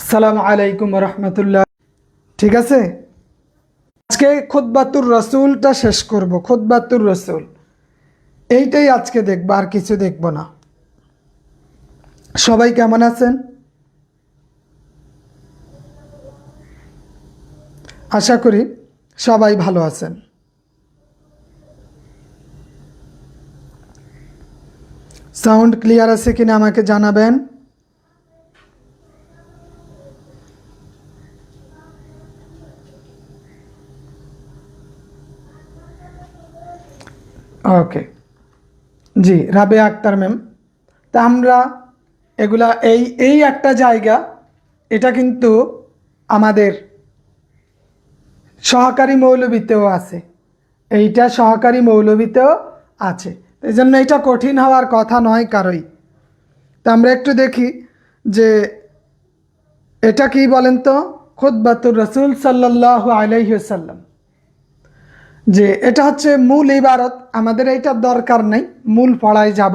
আসসালামু আলাইকুম রহমতুল্লাহ। ঠিক আছে, আজকে খুতবাতুর রসুলটা শেষ করব। খুতবাতুর রসুল এইটাই আজকে দেখব, আর কিছু দেখব না। সবাই কেমন আছেন? আশা করি সবাই ভালো আছেন। সাউন্ড ক্লিয়ার আছে কিনা আমাকে জানাবেন। ওকে, জি, রাবেয়া আক্তার ম্যাম। তা আমরা এগুলা এই এই একটা জায়গা, এটা কিন্তু আমাদের সহকারী মৌলবীতেও আছে, এইটা সহকারী মৌলবীতেও আছে। এই জন্য এটা কঠিন হওয়ার কথা নয় কারোই। তা আমরা একটু দেখি যে এটা কি বলেন তো। খুতবাতুর রসুল সাল্লাল্লাহু আলাইহি ওয়াসাল্লাম, যে এটা হচ্ছে মূল ইবারত। আমাদের এইটার দরকার নেই, মূল পড়ায় যাব।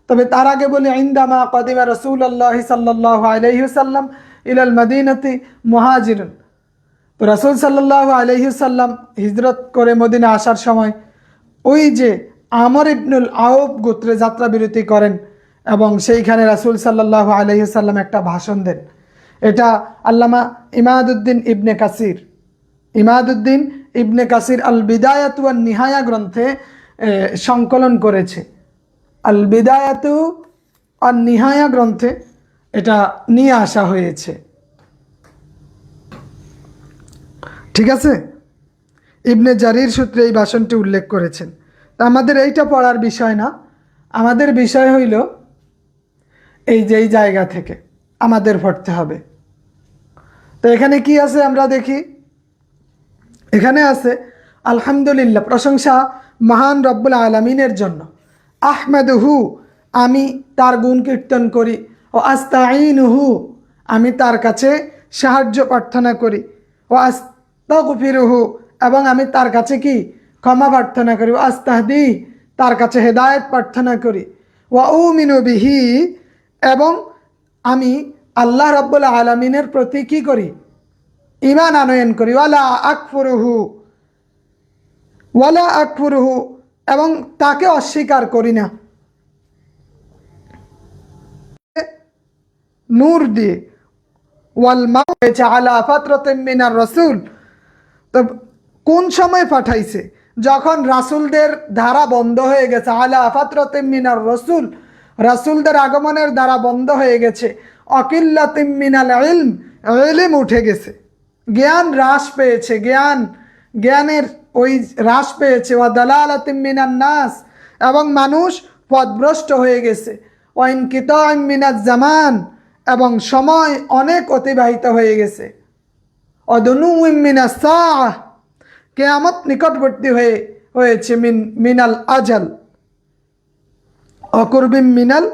তবে তার আগে বলি, ইনদামা কদিমা রাসূলুল্লাহ সাল্লাল্লাহু আলাইহি ওয়াসাল্লাম ইলাল মদিনাতি মুহাজিরুন। তো রাসূল সাল্লাল্লাহু আলাইহি ওয়াসাল্লাম হিজরত করে মদিনা আসার সময় ওই যে আমর ইবনুল আউফ গোত্রে যাত্রা বিরতি করেন, এবং সেইখানে রাসূল সাল্লাল্লাহু আলাইহি ওয়াসাল্লাম একটা ভাষণ দেন। এটা আল্লামা ইমাদুদ্দিন ইবনে কাসির আল বিদায়াতু ওয়ান নিহায়া গ্রন্থে সংকলন করেছে। আল বিদায়াতু আর নিহায়া গ্রন্থে এটা নিয়ে আসা হয়েছে। ঠিক আছে, ইবনে জারির সূত্রে এই ভাষণটি উল্লেখ করেছেন। তা আমাদের এইটা পড়ার বিষয় না, আমাদের বিষয় হইল এই যে এই জায়গা থেকে আমাদের পড়তে হবে। তো এখানে কি আছে আমরা দেখি। এখানে আছে, আলহামদুলিল্লাহ, প্রশংসা মহান রব্বুল আলামিনের জন্য। আহমেদহু, আমি তার গুণ কীর্তন করি। ও আস্তাইনুহু, আমি তার কাছে সাহায্য প্রার্থনা করি। ও আস্তাগফিরুহু, এবং আমি তার কাছে কি ক্ষমা প্রার্থনা করি। ও আস্তাহদি, তার কাছে হেদায়েত প্রার্থনা করি। ওয়া উমিনু বিহি, এবং আমি আল্লাহ রব্বুল আলামিনের প্রতি কি করি, ঈমান আনয়ন করি। ওয়ালা আকফুরুহু, এবং তাকে অস্বীকার করি না। নূর দিয়ে ওয়াল মা হয়েছে আলা ফাতরাতিন মিনার রাসূল। তো কোন সময় পাঠাইছে? যখন রাসূলদের ধারা বন্ধ হয়ে গেছে। আলা ফাতরাতিন মিনার রাসূল, রাসূলদের আগমনের ধারা বন্ধ হয়ে গেছে। অকিল্লাতিন মিনাল ইলম, ইলম উঠে গেছে, জ্ঞান হ্রাস পেয়েছে, জ্ঞানের ওই হ্রাস পেয়েছে। ওয়া দালালাতিন মিনান নাস, এবং মানুষ পথভ্রষ্ট হয়ে গেছে। ওয়া ইনকিতাইম মিনাজ জামান, এবং সময় অনেক অতিবাহিত হয়ে গেছে। অদনুউম মিনাস সাআহ, কিয়ামত নিকটবর্তী হয়েছে। মিনাল আজাল, অকুরবিম মিনাল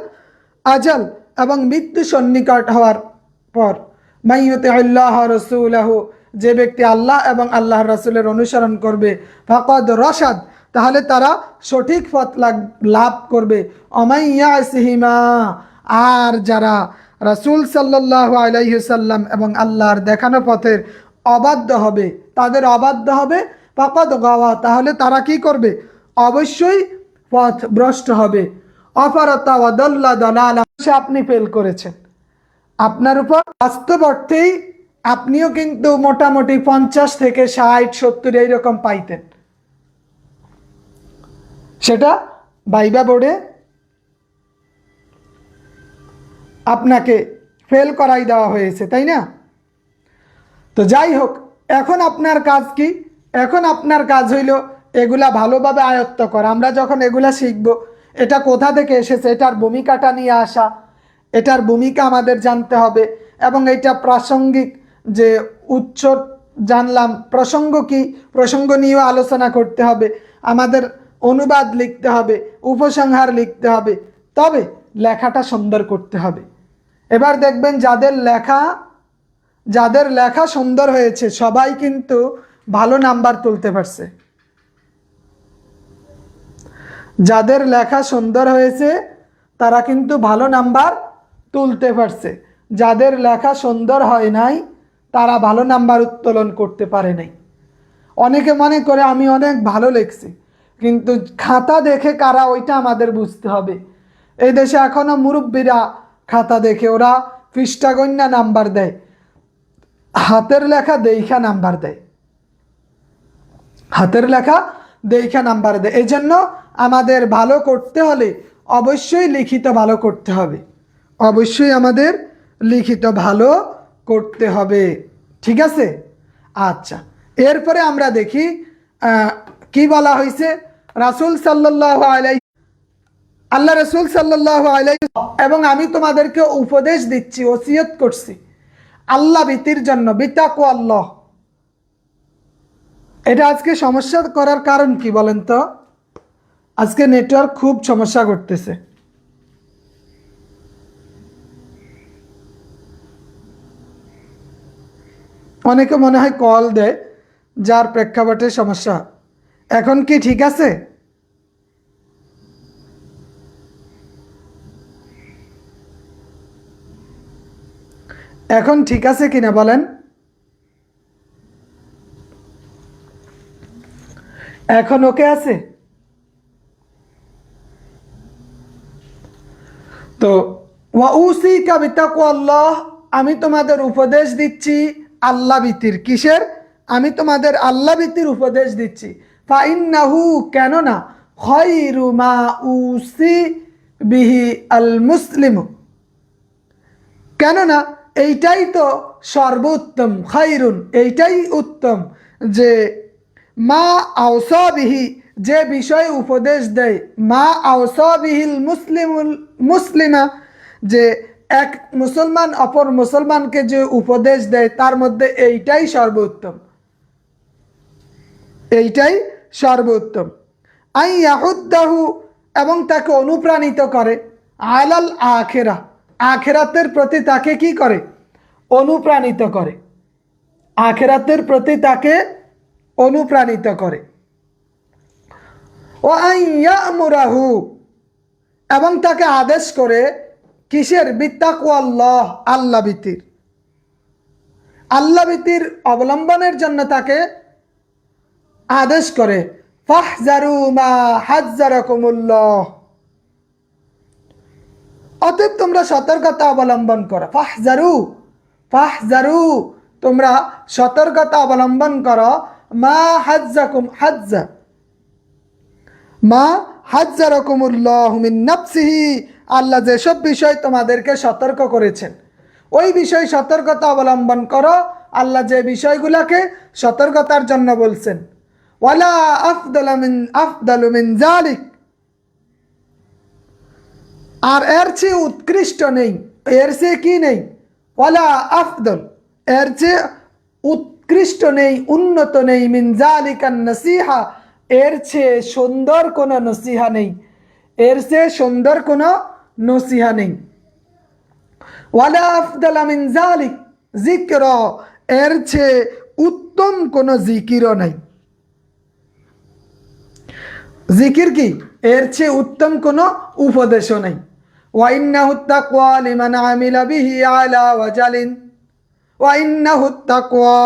আজাল, এবং মৃত্যু সন্নিকট হওয়ার পর। মাইয়ুতি আল্লাহ রাসূলাহু, যে ব্যক্তি আল্লাহ এবং আল্লাহর রাসূলের অনুসরণ করবে, ফাকাদ রাশাদ, তাহলে তারা সঠিক পথ লাভ করবে। অমাইয়াসিহিমা, আর যারা রাসূল সাল্লাল্লাহু আলাইহি ওয়াসাল্লাম এবং আল্লাহর দেখানো পথের অবাধ্য হবে, তাদের অবাধ্য হবে, ফাকাদ গাওয়া, তাহলে তারা কি করবে, অবশ্যই পথ ভ্রষ্ট হবে। অফারতা ওয়া দাল্লা দালালা, আপনি ফেল করেছেন। আপনার উপর বাস্তব অর্থেই আপনিও কিন্তু মোটামুটি 50 থেকে 60 70 এইরকম পাইতেন। সেটা ভাইবা বোর্ডে আপনাকে ফেল করাই দেওয়া হয়েছে, তাই না? তো যাই হোক, এখন আপনার কাজ কি? এখন আপনার কাজ হইল এগুলা ভালোভাবে আয়ত্ত করা। আমরা যখন এগুলা শিখব, এটা কোথা থেকে এসেছে, এটার ভূমিকাটা নিয়ে আসা, এটার ভূমিকা আমাদের জানতে হবে। এবং এটা প্রাসঙ্গিক, যে উচ্চ জানলাম, প্রসঙ্গ কি, প্রসঙ্গ নিয়েও আলোচনা করতে হবে। আমাদের অনুবাদ লিখতে হবে, উপসংহার লিখতে হবে, তবে লেখাটা সুন্দর করতে হবে। এবার দেখবেন যাদের লেখা সুন্দর হয়েছে সবাই কিন্তু ভালো নাম্বার তুলতে পারছে। যাদের লেখা সুন্দর হয়েছে তারা কিন্তু ভালো নাম্বার তুলতে পারছে। যাদের লেখা সুন্দর হয় নাই তারা ভালো নাম্বার উত্তোলন করতে পারে নাই। অনেকে মনে করে আমি অনেক ভালো লিখছি, কিন্তু খাতা দেখে কারা ওইটা আমাদের বুঝতে হবে। এই দেশে এখনো মুরব্বীরা খাতা দেখে ওরা পৃষ্ঠা গণ্যা নাম্বার দেয়, হাতের লেখা দেখা নাম্বার দেয়, হাতের লেখা দেখা নাম্বার দেয়। এই জন্য আমাদের ভালো করতে হলে অবশ্যই লিখিত ভালো করতে হবে, অবশ্যই আমাদের লিখিত ভালো করতে হবে। ঠিক আছে? আচ্ছা, এরপরে আমরা দেখি কি বলা হয়েছে। রাসূল সাল্লাল্লাহু আলাইহি, আল্লাহ রাসূল সাল্লাল্লাহু আলাইহি, এবং আমি তোমাদেরকে উপদেশ দিচ্ছি, ওসিয়ত করছি আল্লাহ ভীতির জন্য, বিতাকওয়াল্লাহ। এটা আজকে সমস্যা করার কারণ কি বলেন তো? আজকে নেটওয়ার্ক খুব সমস্যা করতেছে। অনেকে মনে হয় কল দেয়, যার প্রেক্ষাপটে সমস্যা। এখন কি ঠিক আছে? এখন ঠিক আছে কিনা বলেন? এখন ওকে আছে? তো ওয়াউসিকা বিতাকওয়াল্লাহ, আমি তোমাদের উপদেশ দিচ্ছি আল্লাহ ভীতির। কিসের? আমি তোমাদের আল্লাহ ভীতির উপদেশ দিচ্ছি। ফাইন্নাহু, কেননা খায়রু মা উসি বিহি আল মুসলিম, কেননা এইটাই তো সর্বোত্তম, খায়রুন এইটাই উত্তম, যে মা আওসা বিহি, যে বিষয়ে উপদেশ দেয়, মা আওসা বিহিল মুসলিমা, যে এক মুসলমান অপর মুসলমানকে যে উপদেশ দেয় তার মধ্যে এইটাই সর্বোত্তম, এইটাই সর্বোত্তম। আই ইয়াহুদ্দাহু, এবং তাকে অনুপ্রাণিত করে, আলাল আখেরা, আখেরাতের প্রতি তাকে কি করে? অনুপ্রাণিত করে, আখেরাতের প্রতি তাকে অনুপ্রাণিত করে। ও আই ইয়ামুরাহু, এবং তাকে আদেশ করে কিসের? বিত্তাকওয়াল্লাহ, আল্লাহ ভীতির, আল্লাহ ভীতির অবলম্বনের জন্য তাকে আদেশ করে। ফাহজারু মা হাজ্জারাকুমুল্লাহ, অতএব তোমরা সতর্কতা অবলম্বন করো। ফাহজারু, ফাহজারু, তোমরা সতর্কতা অবলম্বন করো। মা হাজ্জাকুম, হাজ্জা মা হাজ্জারাকুমুল্লাহু মিন নাফসিহি, আল্লাহ যেসব বিষয় তোমাদেরকে সতর্ক করেছেন ওই বিষয় সতর্কতা অবলম্বন করো। আল্লাহ যে বিষয়গুলোকে সতর্কতার জন্য বলছেন, ওয়ালা আফদালু মিন যালিক, আর এর চেয়ে উৎকৃষ্ট নেই, এর চেয়ে কি নেই? ওয়ালা আফদল, এর চেয়ে উৎকৃষ্ট নেই, উন্নত নেই, মিন যালিকান নসিহা, এর চেয়ে সুন্দর কোনো নসিহা নেই, এর চেয়ে সুন্দর কোনো নসিহা নেই। ওয়ালা আফদল মিন যালিক যিকর, এর চেয়ে উত্তম কোনো জিকিরও নাই। জিকির কি? এর চেয়ে উত্তম কোনো উপদেশও নাই। ওয়াইন্নাহু তাকওয়া লিমান আমিলা বিহি আলা ওয়াজালিন, ওয়াইন্নাহু তাকওয়া,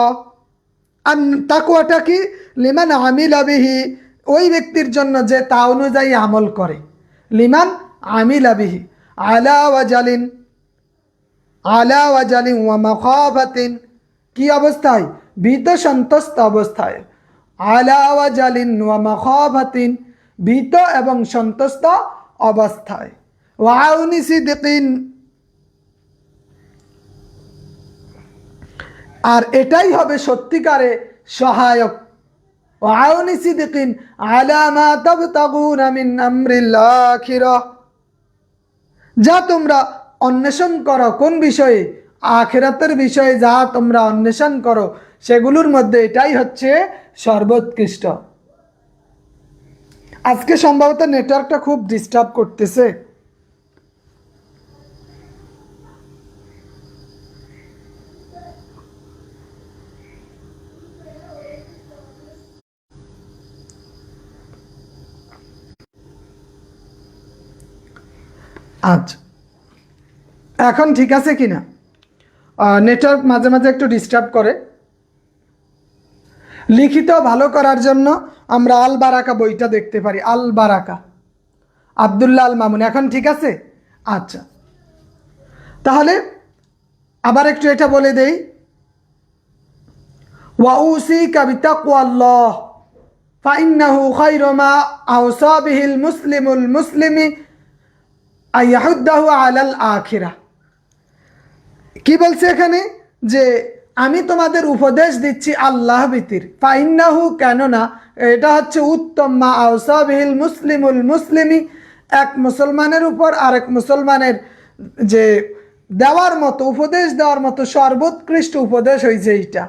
আর তাকওয়াটা কি? লিমান আমিলা বিহি, ওই ব্যক্তির জন্য যে তা অনুযায়ী আমল করে। লিমান আমিলা বিহি আলা ওয়াজালিন, আলা ওয়াজালিন ওয়া মাখাফাতিন, কি অবস্থায়? ভীত সন্তুষ্ট অবস্থায়। আলা ওয়াজালিন ওয়া মাখাফাতিন, ভীত এবং সন্তুষ্ট অবস্থায়। ওয়া আউনি সিদকিন, আর এটাই হবে সত্যিকারে সহায়ক। ওয়া আউনি সিদকিন আলা মা তাবতাগুনা মিন আমরিল আখিরাহ, যা তোমরা অন্বেষণ করো কোন বিষয়ে? আখিরাতের বিষয়ে যা তোমরা অন্বেষণ করো সেগুলোর মধ্যে এটাই হচ্ছে সর্বোৎকৃষ্ট। আজকে সম্ভবত নেটওয়ার্কটা খুব ডিস্টার্ব করতেছে। আচ্ছা, এখন ঠিক আছে কিনা? নেটওয়ার্ক মাঝে মাঝে একটু ডিস্টার্ব করে। লিখিত ভালো করার জন্য আমরা আল বারাকা বইটা দেখতে পারি, আল বারাকা, আব্দুল্লাহ আল মামুন। এখন ঠিক আছে? আচ্ছা, তাহলে আবার একটু এটা বলে দেই, ওয়াউসিকা বিতাকওয়াল্লাহ ফাইন্নাহু খায়রু মা আওসা বিহিল মুসলিমুল মুসলিমি আইয়াহুদ্দাহু আলাল আখিরাহ। কি বলছে এখানে? যে আমি তোমাদের উপদেশ দিচ্ছি আল্লাহ ভীতির, ফাইন্নাহু, কেননা এটা হচ্ছে উত্তম, মা আওসা বিহিল মুসলিমুল মুসলিমি, এক মুসলমানের উপর আরেক মুসলমানের যে দেওয়ার মতো, উপদেশ দেওয়ার মতো সর্বোৎকৃষ্ট উপদেশ হয়েছে এইটা।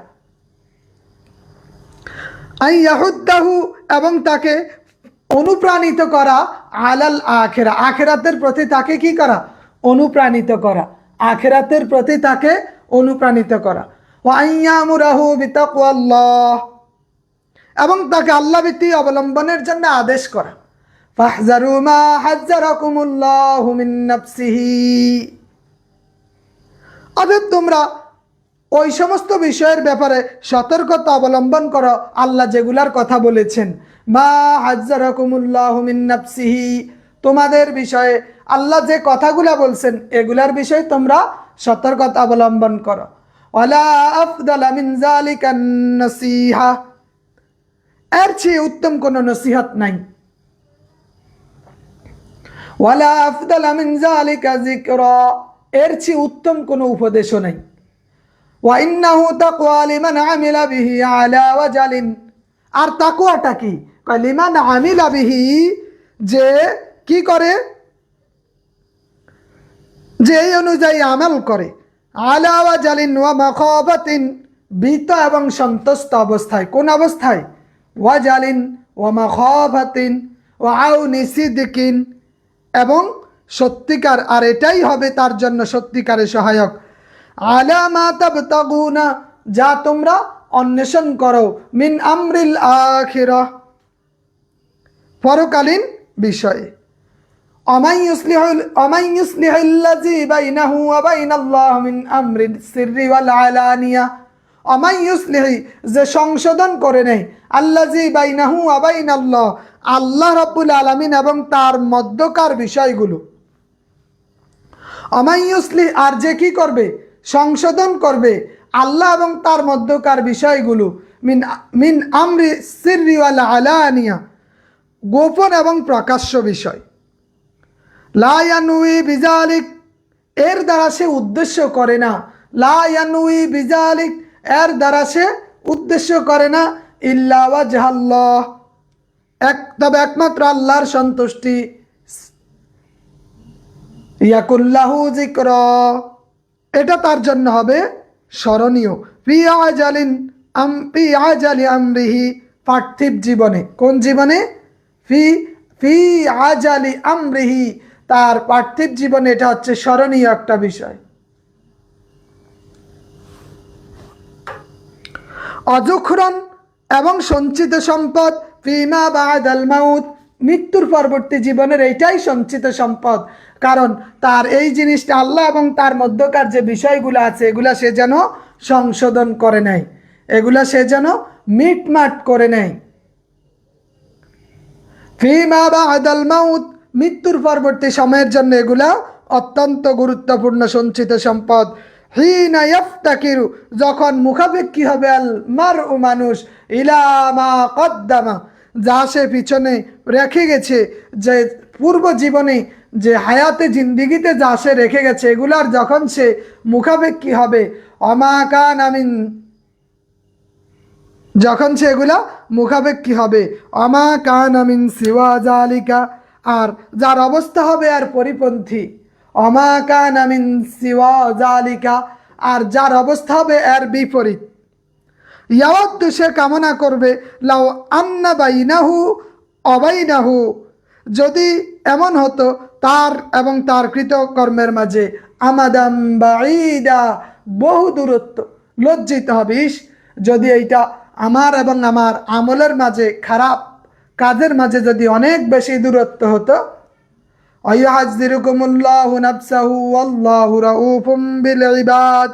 আইয়াহুদ্দাহু, এবং তাকে অনুপ্রাণিত করা, আলাল আখিরা, আখিরাতের প্রতি তাকে কি করা? অনুপ্রাণিত করা, আখিরাতের প্রতি তাকে অনুপ্রাণিত করা। ওয়া আইয়ামুরাহু বিতাকওয়াল্লাহ, এবং তাকে আল্লাহভীতি অবলম্বনের জন্য আদেশ করা। ফাহজারু মা হাজ্জারাকুমুল্লাহু মিন নাফসিহি, অতএব তোমরা ওই সমস্ত বিষয়ের ব্যাপারে সতর্কতা অবলম্বন করো আল্লাহ যেগুলার কথা বলেছেন। মা হাজ্জারাকুমুল্লাহু মিন নাফসিহি, তোমাদের বিষয়ে আল্লাহ যে কথাগুলা বলছেন এগুলার বিষয়ে তোমরা সতর্কতা অবলম্বন করো। ওয়ালা আফদালা মিন যালিকান নাসিহা, এর চেয়ে উত্তম কোনো নসিহত নাই। ওয়ালা আফদালা মিন যালিকা যিকরা, এর চেয়ে উত্তম কোনো উপদেশও নাই। ওয়া ইন্নাহু তাকওয়া লিমান আমিলা বিহি আলা ওয়াজালিন, আর তাকওয়াটা কি? লিমান আমিলা বিহি, যে কি করে? যে এই অনুযায়ী আমল করে। আলা ওয়াজালিন ওয়া মাখাবাতিন, ভীত এবং সন্তুষ্ট অবস্থায়। কোন অবস্থায়? ওয়াজালিন ওয়া মাখাবাতিন ওয়া আউনি সিদকিন, এবং সত্যিকার, আর এটাই হবে তার জন্য সত্যিকারের সহায়ক। আলা মা তাবতাগুনা, যা তোমরা অন্বেষণ করো, মিন আমরিল আখিরাহ, পরকালীন বিষয়ে। অমাই ইউসলিহুল্লাযী বাইনাহু ওয়া বাইনাল্লাহ মিন আমরিস সিররি ওয়াল আলানিয়া, অমাই ইউসলিহি, যে সংশোধন করে নেয়, আল্লাযী বাইনাহু ওয়া বাইনাল্লাহ, আল্লাহ রাব্বুল আলামিন এবং তার মধ্যকার বিষয়গুলো। অমাই ইউসলিহ, আর যে কি করবে? সংশোধন করবে আল্লাহ এবং তার মধ্যকার বিষয়গুলো। মিন আমরি সিররি ওয়াল আলানিয়া, গোপন এবং প্রকাশ্য বিষয়। লা ইয়ানুই বিজালিক, এর দ্বারা সে উদ্দেশ্য করে না। লা ইয়ানুই বিজালিক, এর দ্বারা সে উদ্দেশ্য করে না। ইল্লা ওয়াজহাল্লাহ, তবে একমাত্র আল্লাহর সন্তুষ্টি। ইয়াকুল্লাহু যিকরা, এটা তার জন্য হবে স্মরণীয়। ফি আজালি আমরিহি, পার্থিব জীবনে। কোন জীবনে? ফি আজালি আমরিহি, তার পার্থিব জীবনে এটা হচ্ছে স্মরণীয় একটা বিষয়। অযুখরন, এবং সঞ্চিত সম্পদ। ফিমা বাদাল মাউত, মৃত্যুর পরবর্তী জীবনের এইটাই সঞ্চিত সম্পদ। কারণ তার এই জিনিসটা আল্লাহ এবং তার মধ্যকার যে বিষয়গুলো আছে এগুলা সে যেন সংশোধন করে নেয়, এগুলা সে যেন মিটমাট করে নেয়। ফিমা বাদাল মাউত, মৃত্যুর পরবর্তী সময়ের জন্য এগুলা অত্যন্ত গুরুত্বপূর্ণ সঞ্চিত সম্পদ। হিনা ইয়াফতাকিরু, যখন মুখাপেক্ষী হবে আল মারউ, মানুষ, ইলা মা কদ্দামা, যা সে পিছনে রেখে গেছে, যে পূর্ব জীবনে, যে হায়াতে জিন্দিগিতে যা সে রেখে গেছে, এগুলার যখন সে মুখাপেক্ষী হবে। অমা কান আমিন, যখন সে এগুলা মুখাপেক্ষী হবে। অমা কান আমিন সিওয়া জালিকা, আর যার অবস্থা হবে আর পরিপন্থী। অমা কান আমিন সিওয়া জালিকা, আর যার অবস্থা হবে এর বিপরীত। ইয়াওয়াদ্দু, সে কামনা করবে, লাউ আন্না বাইনাহু অবাইনাহু, যদি এমন হতো তার এবং তার কৃতকর্মের মাঝে আমাদাম বাঈদা, বহু দূরত্ব। লজ্জিত হবিস যদি এইটা আমার এবং আমার আমলের মাঝে, খারাপ কাজের মাঝে যদি অনেক বেশি দূরত্ব হতো। ওয়াইউহাযযিরুকুমুল্লাহু নাফসাহু ওয়াল্লাহু রাউফুম বিল ইবাদ,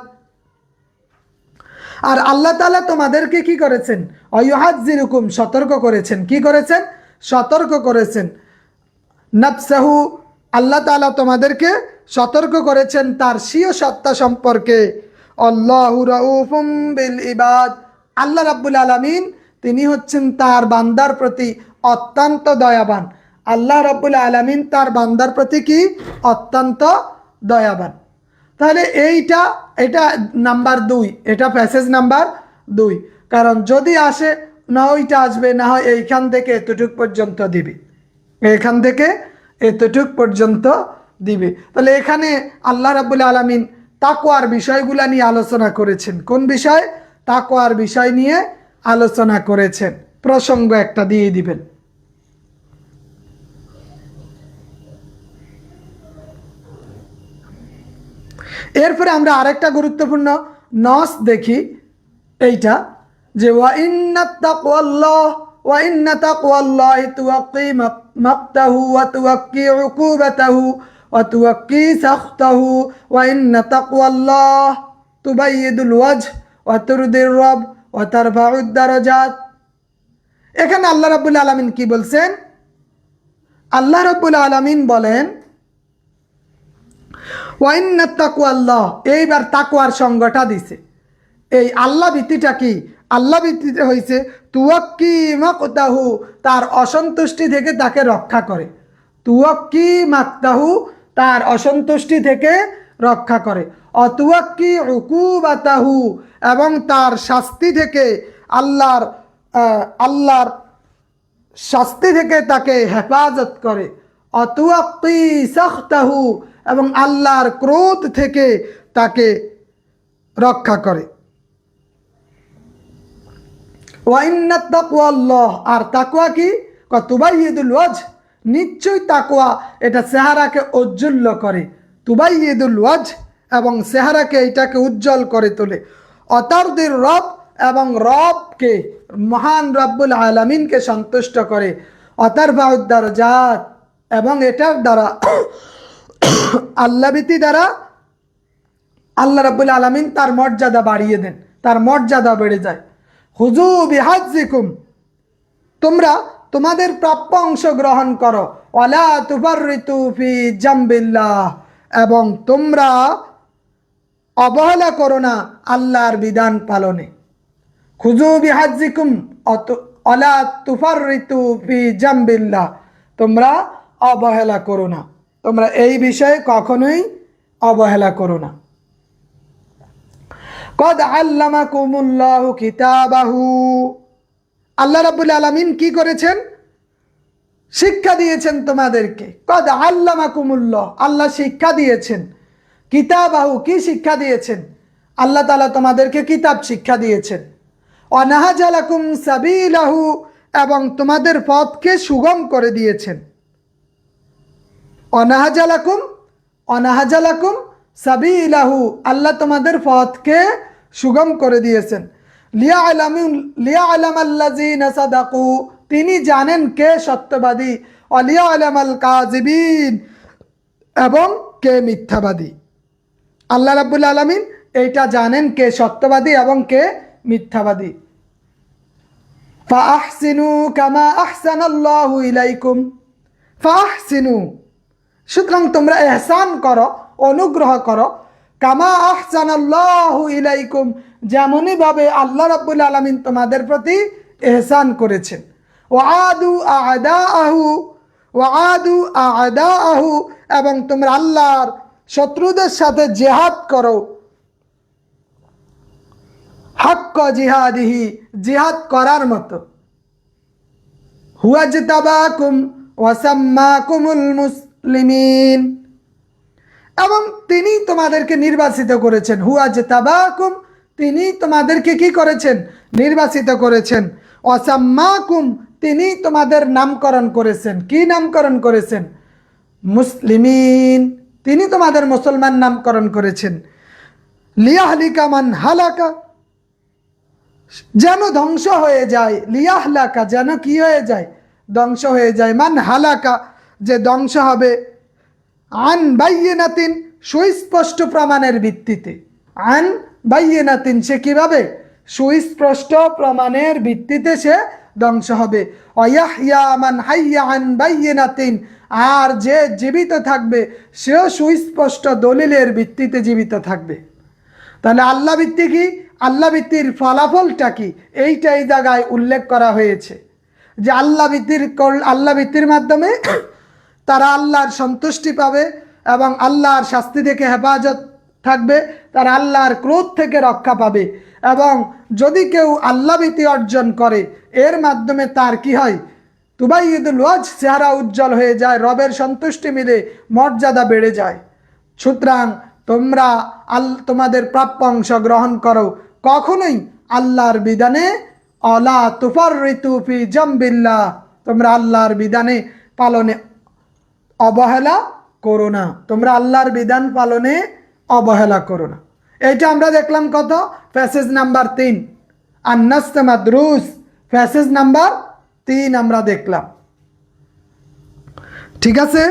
আর আল্লাহ তাআলা তোমাদেরকে কি করেছেন? ওয়াইউহাযযিরুকুম, সতর্ক করেছেন। কি করেছেন? সতর্ক করেছেন। নাফসাহু, আল্লাহ তাআলা তোমাদেরকে সতর্ক করেছেন তার স্বীয় সত্তা সম্পর্কে। আল্লাহু রাউফুম বিল ইবাদ, আল্লাহ রাব্বুল আলামিন তিনি হচ্ছেন তার বান্দার প্রতি অত্যন্ত দয়াবান। আল্লাহ রাব্বুল আলামিন তার বান্দার প্রতি কি? অত্যন্ত দয়াবান। তাহলে এটা নাম্বার 2, এটা প্যাসেজ নাম্বার 2। কারণ যদি আসে, না ওইটা আসবে, না হয় এইখান থেকে এতটুক পর্যন্ত দিবে, এখান থেকে এতটুক পর্যন্ত দিবে। তাহলে এখানে আল্লাহ রাব্বুল আলামিন তাকওয়ার বিষয়গুলা নিয়ে আলোচনা করেছেন। কোন বিষয়? তাকওয়ার বিষয় নিয়ে আলোচনা করেছেন। প্রসঙ্গ একটা দিয়ে দিবেন। এরপরে আমরা আরেকটা গুরুত্বপূর্ণ নস দেখি, এইটা যে ওয়া ইন্না তাকওয়াল্লাহি তুওয়াক্কি মাকতাহু ওয়া তুওয়াক্কি উকুবাতাহু ওয়া তুওয়াক্কি সাখতাহু ওয়া ইন্না তাকওয়াল্লাহ তুবাইয়িদুল ওয়াজহ ওয়া তুরদির রব ওয়া তারফাউদ দারাজাত। এখানে আল্লাহ রাব্বুল আলামিন কি বলছেন? আল্লাহ রাব্বুল আলামিন বলেন ওয়াইন্না তাকওয়াল্লাহ, এইবার তাকওয়ার সঙ্গটা দিছে। এই আল্লাহ ভীতিটা কি? আল্লাহ ভীতিটা হইছে তুওয়াক্কি মাকতাহু, তার অসন্তুষ্টি থেকে তাকে রক্ষা করে। তুওয়াক্কি মাকতাহু, তার অসন্তুষ্টি থেকে রক্ষা করে। অতুওয়াক্কি উকুবাতাহু, এবং তার শাস্তি থেকে আল্লাহর শাস্তি থেকে তাকে হেফাজত করে। অতুওয়াক্কি সাখতাহু, এবং আল্লাহর ক্রোধ থেকে তাকে রক্ষা করে। ওয়াইন্না তাকওয়াল্লাহ, আর তাকওয়া কি? তুবাইয়িদুল ওয়াজহ, নিশ্চয়ই তাকওয়া এটা চেহারাকে উজ্জ্বল করে। তুবাইয়িদুল ওয়াজহ, এবং চেহারাকে এটাকে উজ্জ্বল করে তোলে। অতারদির রব, এবং রবকে, মহান রব্বুল আলামিনকে সন্তুষ্ট করে। অতারফাউদ দারাজাত, এবং এটার দ্বারা আল্লাহ ভীতি দ্বারা আল্লাহ রাব্বুল আলামিন তার মর্যাদা বাড়িয়ে দেন, তার মর্যাদা বেড়ে যায়। হুজু বিহাজ্জিকুম, তোমরা তোমাদের প্রাপ্য অংশ গ্রহণ করো। ওয়ালা তুফাররিতু ফি জামবিল্লাহ, এবং তোমরা অবহেলা করো না আল্লাহর বিধান পালনে। খুজু বিহাজ্জিকুম ওয়ালা তুফাররিতু ফি জামবিল্লাহ, তোমরা অবহেলা করো না, তোমরা এই বিষয়ে কখনোই অবহেলা করো না। কদ আল্লামাকুমুল্লাহু কিতাবাহু, আল্লাহ রাব্বুল আলামিন কি করেছেন? শিক্ষা দিয়েছেন তোমাদেরকে। কদ আল্লামাকুমুল্লাহ, আল্লাহ শিক্ষা দিয়েছেন। কিতাবাহু, কি শিক্ষা দিয়েছেন? আল্লাহ তাআলা তোমাদেরকে কিতাব শিক্ষা দিয়েছেন। ওয়ানাহাজা লাকুম সাবিলাহু, এবং তোমাদের পথকে সুগম করে দিয়েছেন। অনাহাজা লাকুম সাবিলাহু, আল্লাহ তোমাদের পথকে সুগম করে দিয়েছেন। লিয়ালামাল্লাযীনা সাদাকু, তিনি জানেন কে সত্যবাদী। ওয়ালিয়ালামাল কাযিবিন, এবং কে মিথ্যাবাদী। আল্লাহ রাব্বুল আলামিন এইটা জানেন কে সত্যবাদী এবং কে মিথ্যাবাদী। ফাআহসিনু কামা আহসানাল্লাহু ইলাইকুম, ফাআহসিনু, সুতরাং তোমরা ইহসান করো, অনুগ্রহ করো। কামা আহসানাল্লাহু ইলাইকুম, যেমনই ভাবে আল্লাহ রাব্বুল আলামিন তোমাদের প্রতি ইহসান করেছেন। ওয়াআদু আ'দাআহু, এবং তোমরা আল্লাহর শত্রুদের সাথে জিহাদ করো। হাক্ক জিহাদিহি, জিহাদ করার মতো। হুয়াজতাবাকুম ওয়া সাম্মাকুমুল মুসলিমিন, এবং তিনি তোমাদেরকে নির্বাচিত করেছেন। হুয়াজতাবাকুম, তিনি তোমাদেরকে কি করেছেন? নির্বাচিত করেছেন। ওয়া সাম্মাকুম, তিনি তোমাদের নামকরণ করেছেন। কি নামকরণ করেছেন? মুসলিমিন, তিনি তোমাদের মুসলমান নামকরণ করেছেন। লিয়াহলিকা মান হালাকা, যেন ধ্বংস হয়ে যায়। লিয়াহলাকা, যেন কি হয়ে যায়? ধ্বংস হয়ে যায়। মান হালাকা, যে ধ্বংস হবে। আন বাইয়িনাতিন, সুস্পষ্ট প্রমাণের ভিত্তিতে। আন বাইয়িনাতিন, সে কিভাবে? সুস্পষ্ট প্রমাণের ভিত্তিতে সে ধ্বংস হবে। ওয়াহইয়া মান হাইয়া আন বাইয়িনাতিন, আর যে জীবিত থাকবে সেও সুস্পষ্ট দলিলের ভিত্তিতে জীবিত থাকবে। তাহলে আল্লাহ ভিত্তি কি, আল্লাহ ভিত্তির ফলাফলটা কি, এইটা এই জায়গায় উল্লেখ করা হয়েছে যে আল্লাহ ভিত্তির মাধ্যমে তারা আল্লাহর সন্তুষ্টি পাবে এবং আল্লাহর শাস্তি থেকে হেফাজত থাকবে, তারা আল্লাহর ক্রোধ থেকে রক্ষা পাবে। এবং যদি কেউ আল্লাহ ভীতি অর্জন করে এর মাধ্যমে তার কি হয়, তুবাইয়িদুল ওয়াজ, চেহারা উজ্জ্বল হয়ে যায়, রবের সন্তুষ্টি মিলে মর্যাদা বেড়ে যায়। সুতরাং তোমরা তোমাদের প্রাপ্য অংশ গ্রহণ করো, কখনোই আল্লাহর বিধানে অলা তুফাররিতু ফি জামবিল্লাহ, তোমরা আল্লাহর বিধানে পালনে অবহেলা করো না, তোমরা আল্লাহর বিধান পালনে অবহেলা করো না। এইটা আমরা দেখলাম কত, প্যাসেজ নাম্বার 3, আন-নাস মাদরুস, প্যাসেজ নাম্বার 3 আমরা দেখলাম। ঠিক আছে,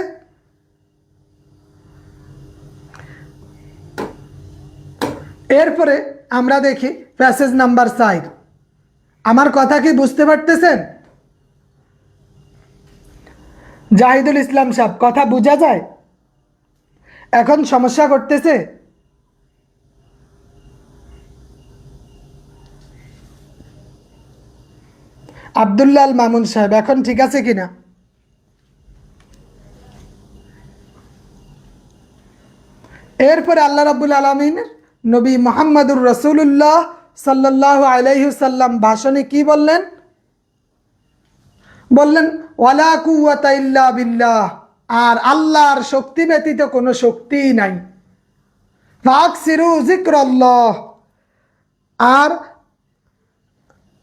এরপরে আমরা দেখি প্যাসেজ নাম্বার 4। আমার কথা কি বুঝতে পারতেছেন জাহিদুল ইসলাম সাহেব? কথা বোঝা যায়? এখন সমস্যা করতেছে? আব্দুল্লাহ আল মামুন সাহেব, এখন ঠিক আছে কিনা? এরপরে আল্লাহ রাব্বুল আলামিনের নবী মুহাম্মদুর রাসূলুল্লাহ সাল্লাল্লাহু আলাইহি সাল্লাম ভাষণে কি বললেন? বললেন ওয়ালা কুওয়াতা ইল্লা বিল্লাহ, আর আল্লাহর শক্তি ব্যতীত কোনো শক্তিই নাই। ফাকসিরু যিকরাল্লাহ, আর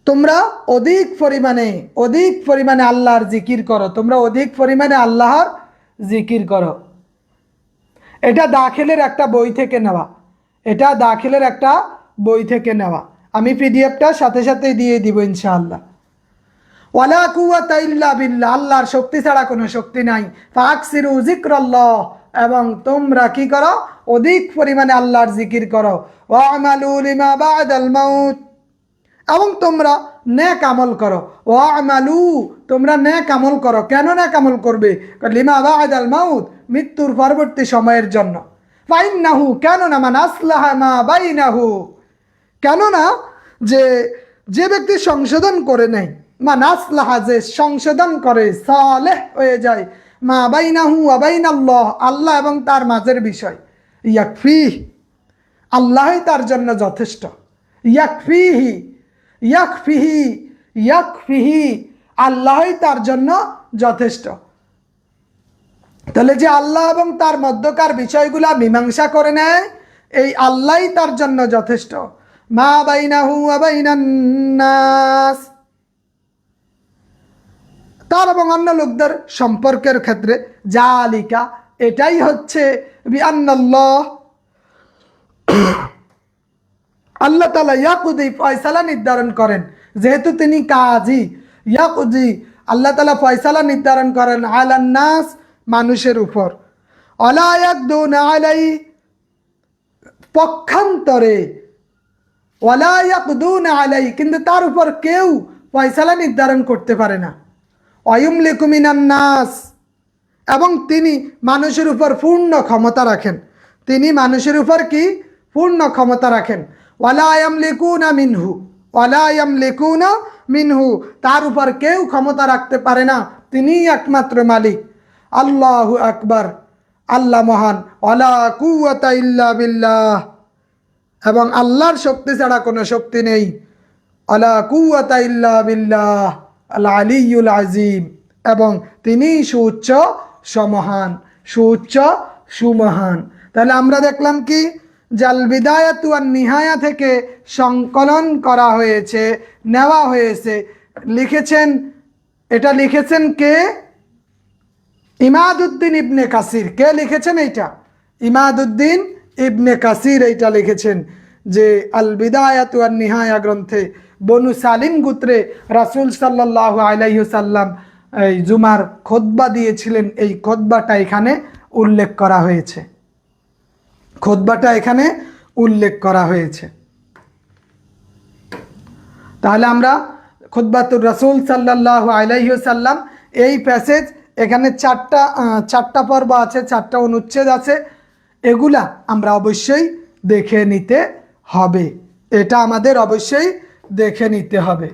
তোমরা অধিক পরিমাণে আল্লাহর জিকির করো, তোমরা অধিক পরিমাণে আল্লাহর জিকির করো। এটা দাখিলের একটা বই থেকে নেওয়া, এটা দাখিলের একটা বই থেকে নেওয়া। আমি পিডিএফটা সাথে সাথে দিয়ে দিব ইনশাআল্লাহ। ওয়ালা কুওয়াতা ইল্লা বিল্লাহ, আল্লাহর শক্তি ছাড়া কোনো শক্তি নাই। ফাকসিরু যিকরাল্লাহ, এবং তোমরা কি করো, অধিক পরিমাণে আল্লাহর জিকির করো। ওয়া'মালু লিমা বা'দাল মাউত, এবং তোমরা নেক আমল করো। ওয়া'মালু, তোমরা নেক আমল করো। কেন নেক আমল করবে? লিমা বা'দাল মাউত, মৃত্যুর পরবর্তী সময়ের জন্য। ফাইন্নাহু, কেননা মান আসলাহা মা বাইনাহু, কেননা যে ব্যক্তি সংশোধন করে নেয়, মান আসলাহা, যে সংশোধন করে, সালেহ হয়ে যায়, মা বাইনাহু ওয়া বাইনাল্লাহ, আল্লাহ এবং তার মাঝের বিষয়, ইয়াকফিহ, আল্লাহই তার জন্য যথেষ্ট। ইয়াকফিহি, ইয়াকফিহি, ইয়াকফিহি, আল্লাহই তার জন্য যথেষ্ট। তাহলে যে আল্লাহ এবং তার মধ্যকার বিষয়গুলা মীমাংসা করে নেয়, এই আল্লাহই তার জন্য যথেষ্ট। মা বাইনাহু ওয়া বাইনান নাস, তার এবং অন্য লোকদের সম্পর্কের ক্ষেত্রে, জালিকা, এটাই হচ্ছে বিআন্নাল্লাহ, আল্লাহ তাআলা ইয়াকুদি, ফয়সালা নির্ধারণ করেন, যেহেতু তিনি কাজী, ইয়াকুদি, আল্লাহ তাআলা ফয়সালা নির্ধারণ করেন, আলান নাস, মানুষের উপর। ওয়ালা ইয়াকদুনা আলাইহি, পক্ষান্তরে, ওয়ালা ইয়াকদুনা আলাইহি, কিন্তু তার উপর কেউ ফয়সালা নির্ধারণ করতে পারে না। ওয়ায়ুমলিকু মিনান নাস, এবং তিনি মানুষের উপর পূর্ণ ক্ষমতা রাখেন, তিনি মানুষের উপর কি পূর্ণ ক্ষমতা রাখেন। ওয়ালা ইয়ামলিকুনা মিনহু, ওয়ালা ইয়ামলিকুনা মিনহু, তার উপর কেউ ক্ষমতা রাখতে পারে না, তিনিই একমাত্র মালিক। আল্লাহু আকবার, আল্লাহ মহান। ওয়ালা কুওয়াতা ইল্লা বিল্লাহ, এবং আল্লাহর শক্তি ছাড়া কোনো শক্তি নেই। ওয়ালা কুওয়াতা ইল্লা বিল্লাহ আল আলিয়্যুল আযীম, এবং তিনি সুউচ্চ সমহান, সুউচ্চ সুমহান। তাহলে আমরা দেখলাম কি, জাল বিদায়াতু ওয়ান নিহায়া থেকে সংকলন করা হয়েছে, নেওয়া হয়েছে, লিখেছেন, এটা লিখেছেন কে? ইমাদউদ্দিন ইবনে কাসির। কে লিখেছেন এইটা? ইমাদউদ্দিন ইবনে কাসির এইটা লিখেছেন, যে আল বিদায়াতু ওয়ান নিহায়া গ্রন্থে বনু সালিম গোত্রে রাসূল সাল্লাল্লাহু আলাইহি সাল্লাম এই জুমার খুতবা দিয়েছিলেন, এই খুতবাটা এখানে উল্লেখ করা হয়েছে, খুতবাটা এখানে উল্লেখ করা হয়েছে। তাহলে আমরা খুতবাতুর রাসূল সাল্লাল্লাহু আলাইহি ওয়াসাল্লাম এই প্যাসেজ, এখানে চারটা পর্ব আছে, 4টা অনুচ্ছেদ আছে, এগুলা আমরা অবশ্যই দেখে নিতে হবে। এটা আমাদের অবশ্যই দেখে নিতে হবে।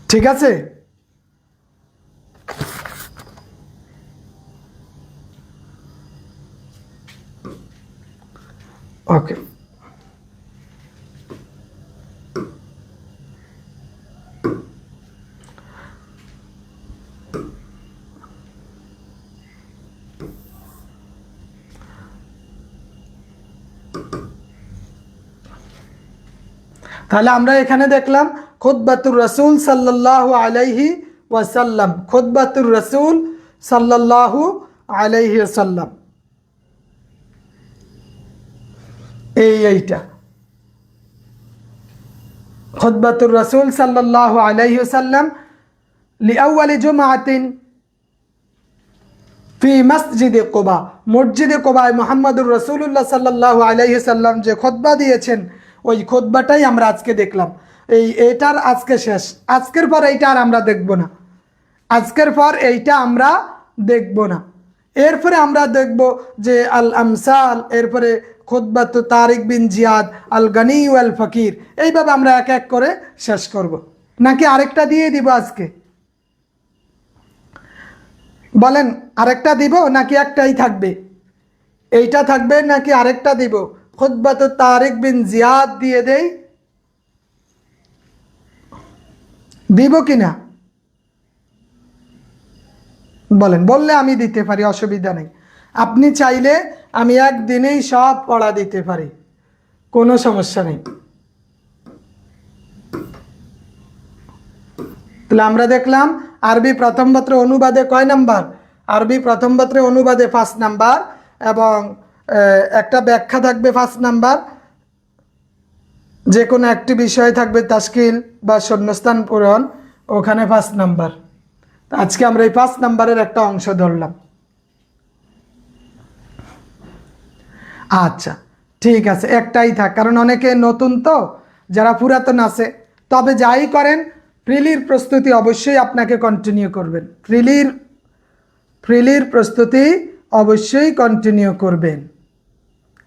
ঠিক আছে? ওকে, তাহলে আমরা এখানে দেখলাম খুতবাতুর রাসূল সাল্লাল্লাহু আলাইহি ওয়াসাল্লাম, খুতবাতুর রাসূল সাল্লাল্লাহু আলাইহি ওয়াসাল্লাম, এইটা খুতবাতুর রাসূল সাল্লাল্লাহু আলাইহি ওয়াসাল্লাম লিআউয়ালি জুমআতিন ফি মসজিদে কুবা, মসজিদে কুবায় মুহাম্মদুর রাসূলুল্লাহ সাল্লাল্লাহু আলাইহি ওয়াসাল্লাম যে খুতবা দিয়েছেন, ওই খুতবাটাই আমরা আজকে দেখলাম। এটার আজকে শেষ, আজকের পর এইটা আর আমরা দেখব না, আজকের পর এইটা আমরা দেখব না। এরপরে আমরা দেখব যে আল আমসাল, এরপরে খুতবাতু তারিক বিন জিয়াদ, আল গানি ওয়াল ফকির, এইভাবে আমরা এক এক করে শেষ করব। নাকি আরেকটা দিয়ে দিব আজকে? বলেন, আরেকটা দিব নাকি একটাই থাকবে? এইটা থাকবে নাকি আরেকটা দিব? খুতবাতু তারিক বিন জিয়াদ দিয়ে দেই, দিব কিনা বলেন? বললে আমি দিতে পারি, অসুবিধা নেই। আপনি চাইলে আমি একদিনেই সব পড়া দিতে পারি, কোনো সমস্যা নেই। তাহলে আমরা দেখলাম আরবি প্রথম পত্র অনুবাদে কয় নাম্বার? আরবি প্রথম পত্রে অনুবাদে 5 নাম্বার, এবং একটা ব্যাখ্যা থাকবে 5 নাম্বার, যে কোনো একটি বিষয় থাকবে তাশকিল বা শূন্যস্থান পূরণ, ওখানে 5 নাম্বার। আজকে আমরা এই 5 নাম্বারের একটা অংশ ধরলাম। আচ্ছা, ঠিক আছে, একটাই থাক, কারণ অনেকে নতুন তো, যারা পুরাতন আছে। তবে যাই করেন, প্রিলির প্রস্তুতি অবশ্যই আপনাকে কন্টিনিউ করবেন, প্রিলির প্রস্তুতি অবশ্যই কন্টিনিউ করবেন।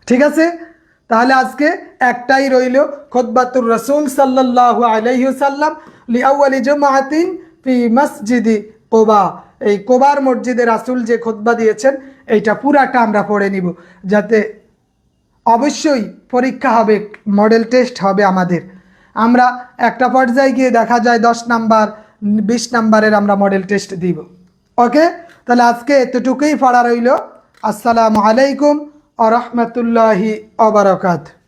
ঠিক আছে? তাহলে আজকে একটাই রইল, খুতবাতুর রাসূল সাল্লাল্লাহু আলাইহি ওয়াসাল্লাম লিআউয়ালি জুমআতিন ফি মসজিদি কুবা, এই কুবার মসজিদে রাসূল যে খুতবা দিয়েছেন, এইটা পুরাটা আমরা পড়ে নিব, যাতে অবশ্যই পরীক্ষা হবে, মডেল টেস্ট হবে আমাদের। আমরা একটা পর্যায়ে গিয়ে দেখা যায় 10 নাম্বার 20 নাম্বারের আমরা মডেল টেস্ট দিব। ওকে, তাহলে আজকে এতটুকুই পড়া রইল। আসসালামু আলাইকুম ওয়া রাহমাতুল্লাহি ওয়া বারাকাতুহু।